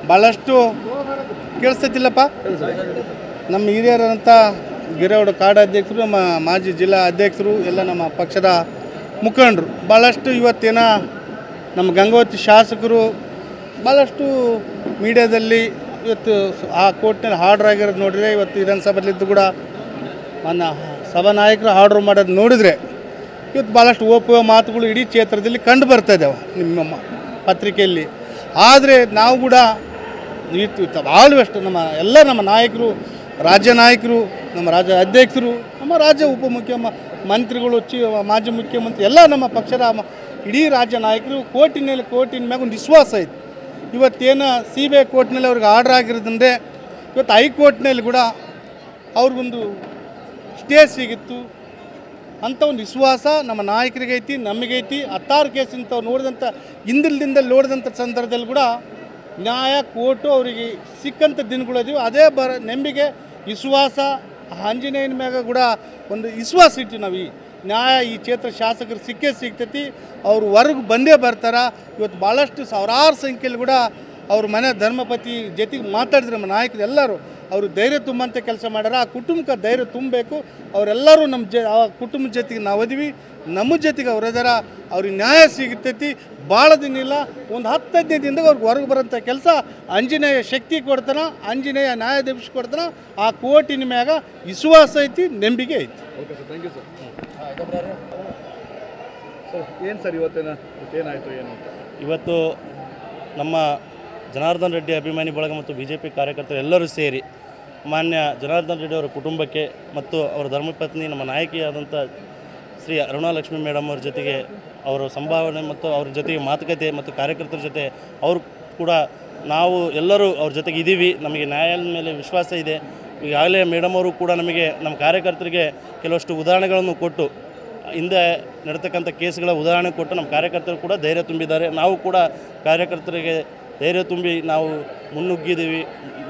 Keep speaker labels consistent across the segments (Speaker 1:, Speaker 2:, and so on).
Speaker 1: ಭಾಳಷ್ಟು ಕೇಳಿಸ್ತೈತಿಲ್ಲಪ್ಪ. ನಮ್ಮ ಹಿರಿಯರಂಥ ಗಿರೇಗೌಡ ಕಾಡಾಧ್ಯಕ್ಷರು, ನಮ್ಮ ಮಾಜಿ ಜಿಲ್ಲಾ ಅಧ್ಯಕ್ಷರು, ಎಲ್ಲ ನಮ್ಮ ಪಕ್ಷದ ಮುಖಂಡರು ಭಾಳಷ್ಟು ಇವತ್ತೇನ ನಮ್ಮ ಗಂಗಾವತಿ ಶಾಸಕರು ಭಾಳಷ್ಟು ಮೀಡಿಯಾದಲ್ಲಿ ಇವತ್ತು ಆ ಕೋರ್ಟ್ನಲ್ಲಿ ಆರ್ಡ್ರ್ ಆಗಿರೋದು ನೋಡಿದರೆ, ಇವತ್ತು ವಿಧಾನಸಭೆಯಲ್ಲಿದ್ದು ಕೂಡ ನನ್ನ ಸಭಾನಾಯಕರು ಆರ್ಡ್ರ್ ಮಾಡೋದು ನೋಡಿದರೆ ಇವತ್ತು ಭಾಳಷ್ಟು ಒಪ್ಪುವ ಮಾತುಗಳು ಇಡೀ ಕ್ಷೇತ್ರದಲ್ಲಿ ಕಂಡು ಬರ್ತಾ ಇದ್ದಾವೆ ನಿಮ್ಮ ಪತ್ರಿಕೆಯಲ್ಲಿ. ಆದರೆ ನಾವು ಕೂಡ ಭಾಳಷ್ಟು ನಮ್ಮ ನಾಯಕರು, ರಾಜ್ಯ ನಾಯಕರು, ನಮ್ಮ ರಾಜ್ಯ ಅಧ್ಯಕ್ಷರು, ನಮ್ಮ ರಾಜ್ಯ ಮಂತ್ರಿಗಳು, ಮಾಜಿ ಮುಖ್ಯಮಂತ್ರಿ ಎಲ್ಲ ನಮ್ಮ ಪಕ್ಷದ ಇಡೀ ರಾಜ್ಯ ನಾಯಕರು ಕೋರ್ಟಿನ ಮ್ಯಾಗ ಒಂದು ವಿಶ್ವಾಸ ಐತಿ. ಇವತ್ತೇನು CBI ಕೋರ್ಟ್ನಲ್ಲಿ ಅವ್ರಿಗೆ ಆರ್ಡ್ರ್ ಆಗಿರೋದಂದರೆ ಇವತ್ತು ಹೈಕೋರ್ಟ್ನಲ್ಲಿ ಕೂಡ ಅವ್ರಿಗೊಂದು ಸ್ಟೇ ಸಿಗಿತ್ತು ಅಂಥ ಒಂದು ವಿಶ್ವಾಸ ನಮ್ಮ ನಾಯಕರಿಗೈತಿ, ನಮಗೈತಿ. 16 ಕೇಸಿಂತ ನೋಡಿದಂಥ ಹಿಂದಿಲ್ದಿಂದ ನೋಡಿದಂಥ ಸಂದರ್ಭದಲ್ಲಿ ಕೂಡ ನ್ಯಾಯ ಕೋರ್ಟು ಅವರಿಗೆ ಸಿಕ್ಕಂಥ ದಿನಗಳಿದೀವಿ. ಅದೇ ನಂಬಿಕೆ ವಿಶ್ವಾಸ ಆಂಜನೇಯನ ಮ್ಯಾಗ ಕೂಡ ಒಂದು ವಿಶ್ವಾಸ ಇಟ್ಟು ನಾವು ಈ ನ್ಯಾಯ ಈ ಕ್ಷೇತ್ರ ಶಾಸಕರು ಸಿಗ್ತೈತಿ. ಅವರು ಹೊರಗೆ ಬಂದೇ ಬರ್ತಾರೆ. ಇವತ್ತು ಭಾಳಷ್ಟು ಸಾವಿರಾರು ಸಂಖ್ಯೆಯಲ್ಲಿ ಕೂಡ ಅವ್ರ ಮನೆ ಧರ್ಮಪತಿ ಜೊತೆಗೆ ಮಾತಾಡಿದ್ರು ನಮ್ಮ ನಾಯಕರು ಎಲ್ಲರೂ. ಅವರು ಧೈರ್ಯ ತುಂಬಂಥ ಕೆಲಸ ಮಾಡ್ಯಾರ. ಆ ಕುಟುಂಬಕ್ಕೆ ಧೈರ್ಯ ತುಂಬಬೇಕು. ಅವರೆಲ್ಲರೂ ಆ ಕುಟುಂಬದ ಜೊತೆಗೆ ನಾವು ಅದೀವಿ, ನಮ್ಮ ಜೊತೆಗೆ ಅವರದಾರ. ಅವ್ರಿಗೆ ನ್ಯಾಯ ಸಿಗ್ತೈತಿ. ಭಾಳ ದಿನ ಇಲ್ಲ, ಒಂದು 10-15 ದಿನದಾಗ ಅವ್ರಿಗೆ ಹೊರಗೆ ಬರೋಂಥ ಕೆಲಸ ಆಂಜನೇಯ ಶಕ್ತಿ ಕೊಡ್ತಾನೆ, ಆಂಜನೇಯ ನ್ಯಾಯ ದೊರಕಿಸಿ ಕೊಡ್ತಾನೆ. ಆ ಕೋರ್ಟಿನ ಮ್ಯಾಗ ವಿಶ್ವಾಸ ಐತಿ, ನಂಬಿಕೆ ಐತಿ.
Speaker 2: Okay sir, thank you sir. ಏನು ಸರ್ ಇವತ್ತೇನಾಯಿತು ಏನು? ಇವತ್ತು
Speaker 3: ನಮ್ಮ ಜನಾರ್ದನ್ ರೆಡ್ಡಿ ಅಭಿಮಾನಿ ಬಳಗ ಮತ್ತು BJP ಕಾರ್ಯಕರ್ತರು ಎಲ್ಲರೂ ಸೇರಿ ಮಾನ್ಯ ಜನಾರ್ದನ್ ರೆಡ್ಡಿ ಅವರ ಕುಟುಂಬಕ್ಕೆ ಮತ್ತು ಅವರ ಧರ್ಮಪತ್ನಿ ನಮ್ಮ ನಾಯಕಿಯಾದಂಥ ಶ್ರೀ ಅರುಣಾಲಕ್ಷ್ಮಿ ಮೇಡಮ್ ಅವ್ರ ಜೊತೆಗೆ ಅವರ ಸಂಭಾವನೆ ಮತ್ತು ಅವ್ರ ಜೊತೆಗೆ ಮಾತುಕತೆ ಮತ್ತು ಕಾರ್ಯಕರ್ತರ ಜೊತೆ ಅವರು ಕೂಡ ನಾವು ಎಲ್ಲರೂ ಅವ್ರ ಜೊತೆಗೆ ಇದ್ದೀವಿ. ನಮಗೆ ನ್ಯಾಯದ ಮೇಲೆ ವಿಶ್ವಾಸ ಇದೆ. ಈಗಾಗಲೇ ಮೇಡಮ್ ಅವರು ಕೂಡ ನಮಗೆ ನಮ್ಮ ಕಾರ್ಯಕರ್ತರಿಗೆ ಕೆಲವಷ್ಟು ಉದಾಹರಣೆಗಳನ್ನು ಕೊಟ್ಟು, ಹಿಂದೆ ನಡೆತಕ್ಕಂಥ ಕೇಸ್ಗಳ ಉದಾಹರಣೆ ಕೊಟ್ಟು ನಮ್ಮ ಕಾರ್ಯಕರ್ತರು ಕೂಡ ಧೈರ್ಯ ತುಂಬಿದ್ದಾರೆ. ನಾವು ಕೂಡ ಕಾರ್ಯಕರ್ತರಿಗೆ ಧೈರ್ಯ ತುಂಬಿ ನಾವು ಮುನ್ನುಗ್ಗಿದ್ದೀವಿ.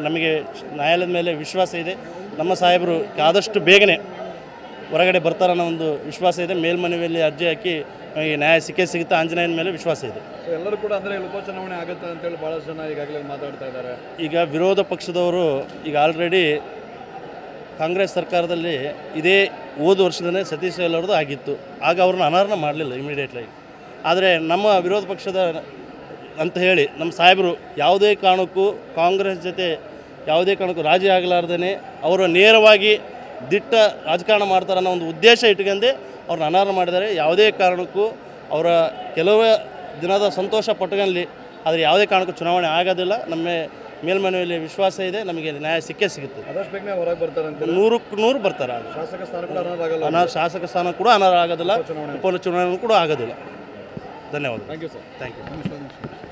Speaker 3: ನಮಗೆ ನ್ಯಾಯಾಲಯದ ಮೇಲೆ ವಿಶ್ವಾಸ ಇದೆ. ನಮ್ಮ ಸಾಹೇಬರು ಆದಷ್ಟು ಬೇಗನೆ ಹೊರಗಡೆ ಬರ್ತಾರನ್ನೋ ಒಂದು ವಿಶ್ವಾಸ ಇದೆ. ಮೇಲ್ಮನವಿಯಲ್ಲಿ ಅರ್ಜಿ ಹಾಕಿ ನ್ಯಾಯ ಸಿಗುತ್ತೆ. ಆಂಜನೇಯನ ಮೇಲೆ ವಿಶ್ವಾಸ ಇದೆ.
Speaker 2: ಎಲ್ಲರೂ ಕೂಡ ಅಂದರೆ ಉಪಚುನಾವಣೆ ಆಗುತ್ತೆ ಅಂತೇಳಿ ಭಾಳಷ್ಟು ಜನ ಈಗಾಗಲೇ ಮಾತಾಡ್ತಾ ಇದ್ದಾರೆ.
Speaker 3: ಈಗ ವಿರೋಧ ಪಕ್ಷದವರು ಈಗ ಆಲ್ರೆಡಿ ಕಾಂಗ್ರೆಸ್ ಸರ್ಕಾರದಲ್ಲಿ ಇದೇ ಹೋದ ವರ್ಷದಲ್ಲೇ ಸತೀಶ್ ಅವ್ರದ್ದು ಆಗಿತ್ತು. ಆಗ ಅವ್ರನ್ನ ಅನರ್ಹ ಮಾಡಲಿಲ್ಲ ಇಮಿಡಿಯೇಟ್ಲಾಗಿ. ಆದರೆ ನಮ್ಮ ವಿರೋಧ ಪಕ್ಷದ ಅಂತ ಹೇಳಿ ನಮ್ಮ ಸಾಹೇಬರು ಯಾವುದೇ ಕಾರಣಕ್ಕೂ ಕಾಂಗ್ರೆಸ್ ಜೊತೆ ಯಾವುದೇ ಕಾರಣಕ್ಕೂ ರಾಜಿ ಆಗಲಾರ್ದೇ ಅವರು ನೇರವಾಗಿ ದಿಟ್ಟ ರಾಜಕಾರಣ ಮಾಡ್ತಾರೆ ಅನ್ನೋ ಒಂದು ಉದ್ದೇಶ ಇಟ್ಕೊಂಡೆ ಅವ್ರನ್ನ ಅನರ್ಹ ಮಾಡಿದ್ದಾರೆ. ಯಾವುದೇ ಕಾರಣಕ್ಕೂ ಅವರ ಕೆಲವು ದಿನದ ಸಂತೋಷ ಪಟ್ಟುಗಲ್ಲಿ, ಆದರೆ ಯಾವುದೇ ಕಾರಣಕ್ಕೂ ಚುನಾವಣೆ ಆಗೋದಿಲ್ಲ. ನಮ್ಮ ಮೇಲ್ಮನವಿಯಲ್ಲಿ ವಿಶ್ವಾಸ ಇದೆ. ನಮಗೆ ನ್ಯಾಯ ಸಿಗುತ್ತೆ.
Speaker 2: ಅದಷ್ಟು ಬೇಗನೆ ಹೊರಗೆ ಬರ್ತಾರೆ ಅಂತ
Speaker 3: 100ಕ್ಕೆ 100 ಬರ್ತಾರೆ.
Speaker 2: ಶಾಸಕ ಸ್ಥಾನ ಕೂಡ ಅನರ್ಹ
Speaker 3: ಶಾಸಕ ಸ್ಥಾನ ಕೂಡ ಅನರ್ಹ ಆಗೋದಿಲ್ಲ, ಉಪಚುನಾವಣೆ ಕೂಡ ಆಗೋದಿಲ್ಲ. ಧನ್ಯವಾದ.
Speaker 2: Thank you sir.
Speaker 3: Thank you.